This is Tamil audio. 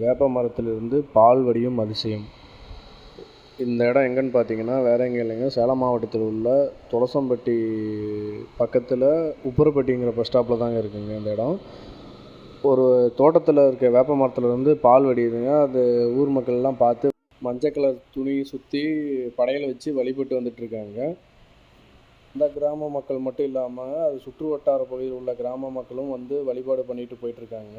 வேப்ப மரத்திலிருந்து பால் வடியும் அதிசயம். இந்த இடம் எங்கன்னு பார்த்தீங்கன்னா வேறு எங்கேயும் இல்லைங்க, சேலம் மாவட்டத்தில் உள்ள துளசம்பட்டி பக்கத்தில் உப்பரப்பட்டிங்கிற பஸ் ஸ்டாப்பில் தாங்க இருக்குங்க இந்த இடம். ஒரு தோட்டத்தில் இருக்க வேப்ப மரத்துலேருந்து பால் வடியுதுங்க. அது ஊர் மக்கள்லாம் பார்த்து மஞ்சள் கலர் துணி சுற்றி படையல் வச்சு வழிபட்டு வந்துட்டுருக்காங்க. இந்த கிராம மக்கள் மட்டும் இல்லாமல் அது சுற்று வட்டார பகுதியில் உள்ள கிராம மக்களும் வந்து வழிபாடு பண்ணிட்டு போயிட்டுருக்காங்க.